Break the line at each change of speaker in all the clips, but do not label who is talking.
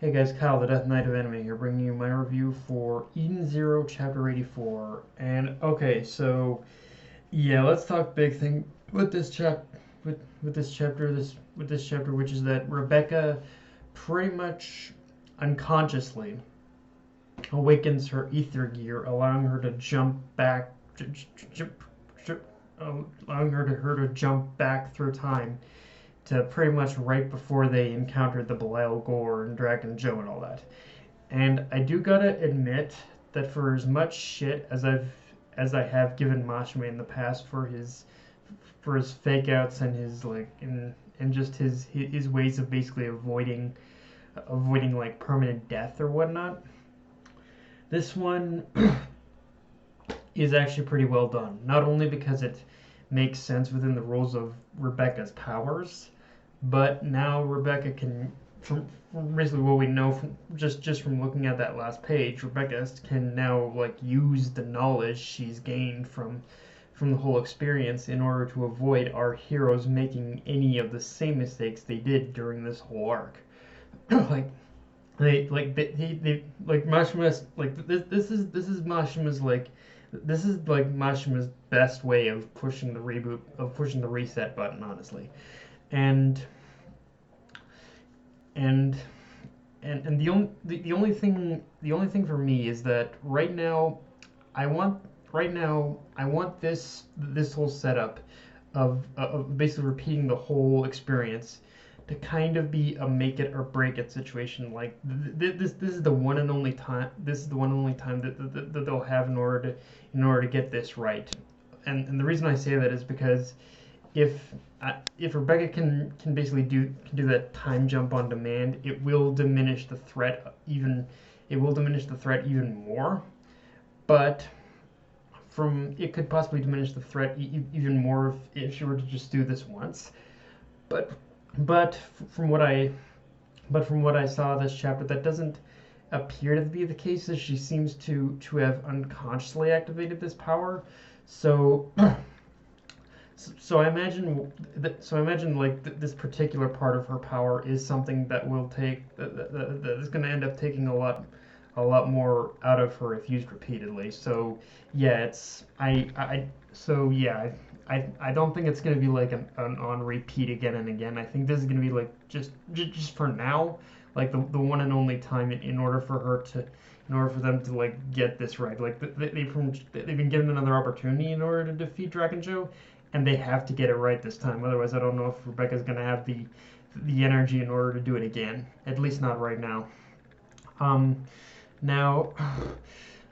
Hey guys, Kyle, the Death Knight of Anime here, bringing you my review for Eden Zero Chapter 84. And okay, so yeah, let's talk big thing with this chapter, which is that Rebecca pretty much unconsciously awakens her ether gear, allowing her to jump back, allowing her to jump back through time to pretty much right before they encountered the Belial Gore and Dragon Joe and all that. And I do gotta admit that for as much shit as I have given Mashima in the past for his fake outs and his and just his ways of basically avoiding like permanent death or whatnot, this one is actually pretty well done. Not only because it makes sense within the rules of Rebecca's powers, but now Rebecca can, from basically what we know from just from looking at that last page, Rebecca can now like use the knowledge she's gained from the whole experience in order to avoid our heroes making any of the same mistakes they did during this whole arc. like they like Mashima's like this is Mashima's Mashima's best way of pushing the reset button, honestly. And and and the only thing for me is that I want right now I want this whole setup of basically repeating the whole experience to kind of be a make it or break it situation. Like this is the one and only time that they'll have in order to get this right. And the reason I say that is because if if Rebecca can basically do that time jump on demand, it will diminish the threat even more. But it could possibly diminish the threat even more if she were to just do this once. But but from what I saw this chapter, that doesn't appear to be the case, as she seems to have unconsciously activated this power. So so I imagine like this particular part of her power is something that will that is going to end up taking a lot more out of her if used repeatedly. So yeah, I don't think it's going to be like an on repeat again and again. I think this is going to be like just for now, like the one and only time in order for them to like get this right. Like they've been given another opportunity in order to defeat Dragon Joe, and they have to get it right this time. Otherwise, I don't know if Rebecca's going to have the energy in order to do it again. At least not right now. Now,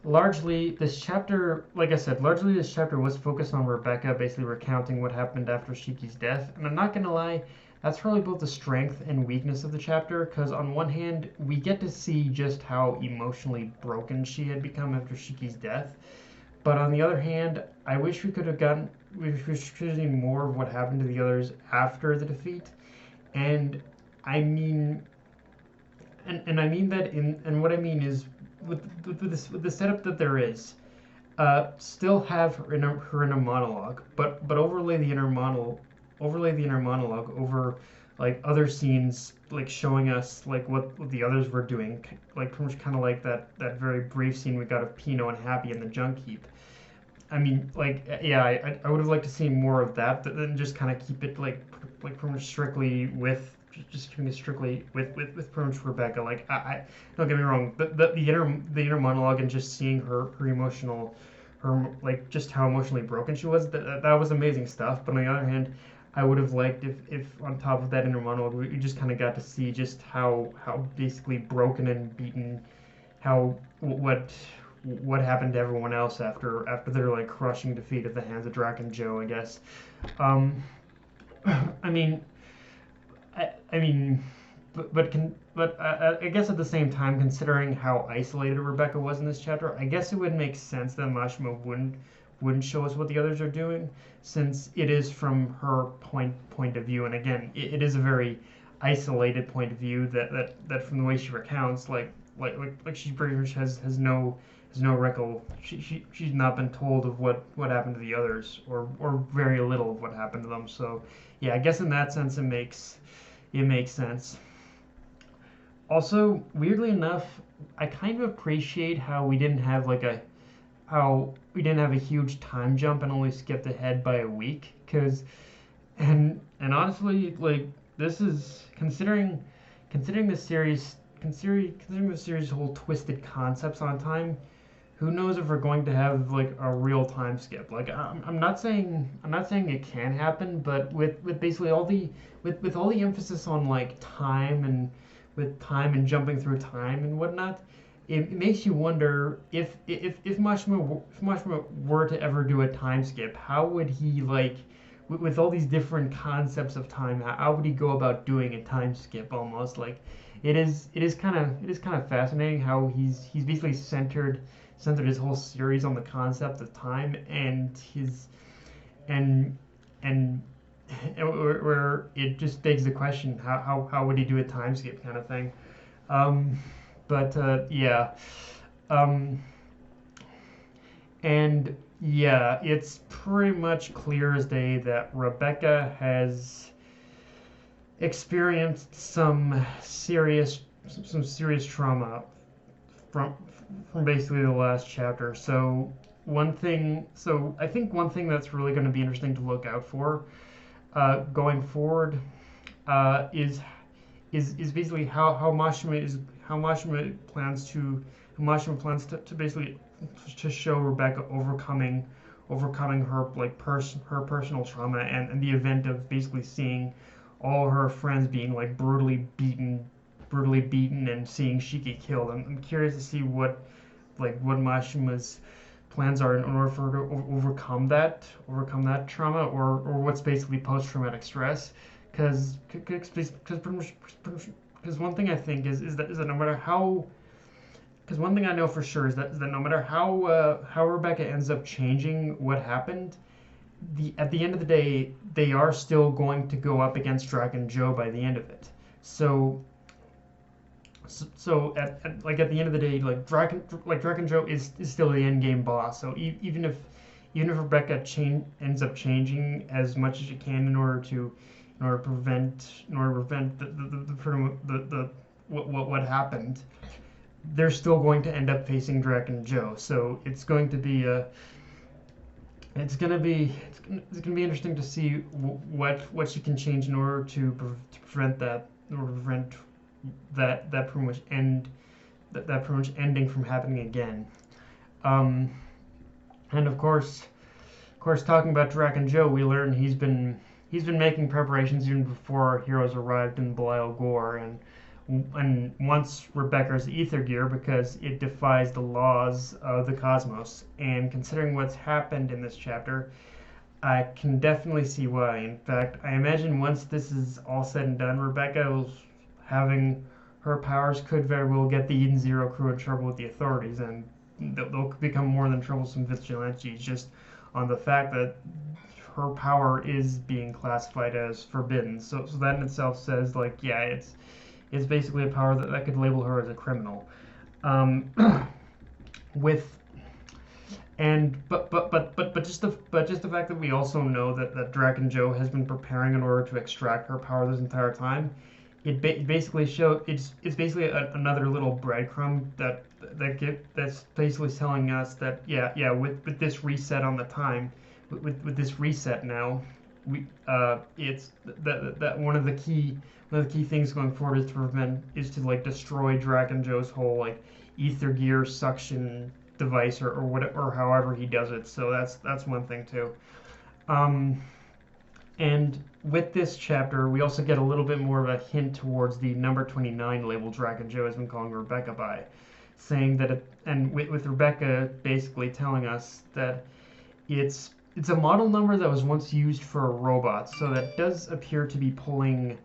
largely this chapter, like I said, largely this chapter was focused on Rebecca basically recounting what happened after Shiki's death. And I'm not going to lie, that's probably both the strength and weakness of the chapter, because on one hand, we get to see just how emotionally broken she had become after Shiki's death. But on the other hand, I wish we could have seen more of what happened to the others after the defeat. And I mean, and I mean that and what I mean is with the setup that there is, still have her in a monologue, but overlay the inner monologue over like other scenes, like showing us like what the others were doing, like pretty much kind of like that very brief scene we got of Pino and Happy in the junk heap. I mean, like, yeah, I would have liked to see more of that than just kind of keep it like pretty much strictly with just keeping it strictly with pretty much Rebecca. Like, I don't get me wrong, the inner monologue and just seeing her emotional, her like just how emotionally broken she was, that was amazing stuff. But on the other hand, I would have liked if on top of that inner monologue we just kind of got to see just how basically broken and beaten, how what happened to everyone else after their like crushing defeat at the hands of Draken Joe, I guess. Um, I mean, I mean, I guess at the same time, considering how isolated Rebecca was in this chapter, I guess it would make sense that Mashima wouldn't show us what the others are doing, since it is from her point of view, and again, it is a very isolated point of view that from the way she recounts, like she pretty much has no record. She's not been told of what happened to the others, or very little of what happened to them. So yeah, I guess in that sense it makes sense. Also, weirdly enough, I kind of appreciate how we didn't have a huge time jump and only skipped ahead by a week. Cause and honestly, like this is considering the series considering the series whole twisted concepts on time. Who knows if we're going to have like a real time skip? Like I'm not saying it can happen, but with basically with all the emphasis on like time and with time and jumping through time and whatnot, it makes you wonder if Mashima were to ever do a time skip, how would he like with all these different concepts of time, how would he go about doing a time skip almost like it is kind of fascinating how he's basically centered his whole series on the concept of time and his and and where it just begs the question how would he do a time skip kind of thing. um, but yeah. um, and yeah, it's pretty much clear as day that Rebecca has experienced some serious trauma from from basically the last chapter. So I think one thing that's really going to be interesting to look out for going forward is basically how Mashima plans to basically to show Rebecca overcoming her like her personal trauma and the event of basically seeing all her friends being like brutally beaten and seeing Shiki killed. I'm curious to see what Mashima's plans are in order for her to overcome that trauma or what's basically post traumatic stress. Because one thing I think is that no matter how because one thing I know for sure is that no matter how Rebecca ends up changing what happened, at the end of the day, they are still going to go up against Dragon Joe by the end of it. So at the end of the day, Dragon Joe is still the end game boss. So even if Rebecca ends up changing as much as she can in order to prevent the what happened, they're still going to end up facing Dragon Joe. So it's gonna be interesting to see what she can change in order to prevent that or prevent that pretty much that pretty much ending from happening again. Um, and of course, talking about Dragon Joe, we learn he's been making preparations even before our heroes arrived in Belial Gore, and once Rebecca's ether gear because it defies the laws of the cosmos. And considering what's happened in this chapter, I can definitely see why. In fact, I imagine once this is all said and done, Rebecca having her powers could very well get the Eden Zero crew in trouble with the authorities, and they'll become more than troublesome vigilantes just on the fact that her power is being classified as forbidden. So that in itself says like, yeah, it's basically a power that could label her as a criminal. Um, with and but just the fact that we also know that Dragon Joe has been preparing in order to extract her power this entire time, basically it's basically another little breadcrumb that's basically telling us that with this reset on the time, with this reset now, we it's that one of the key things going forward is to like destroy Dragon Joe's whole like ether gear suction device or whatever or however he does it. So that's one thing too. Um, and with this chapter, we also get a little bit more of a hint towards the number 29 label Dragon Joe has been calling Rebecca by, saying that with Rebecca basically telling us that it's a model number that was once used for a robot, so that does appear to be pulling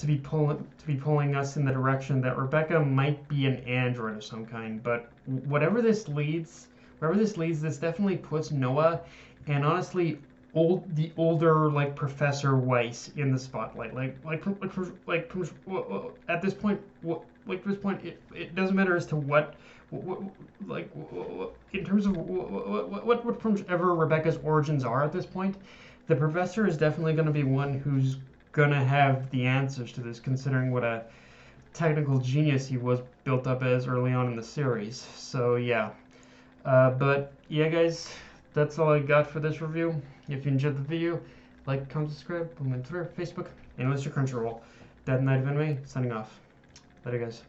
us in the direction that Rebecca might be an android of some kind. But wherever this leads, this definitely puts Noah and honestly the older like Professor Weiss in the spotlight. At this point, it doesn't matter as to in terms of whatever Rebecca's origins are at this point, the professor is definitely going to be one who's gonna have the answers to this, considering technical genius he was built up as early on in the series. So yeah, but yeah, guys, that's all I got for this review. If you enjoyed the video, like, comment, subscribe, follow me on Twitter, Facebook, and list your Crunchyroll. That Night of Anime, signing off. Later, guys.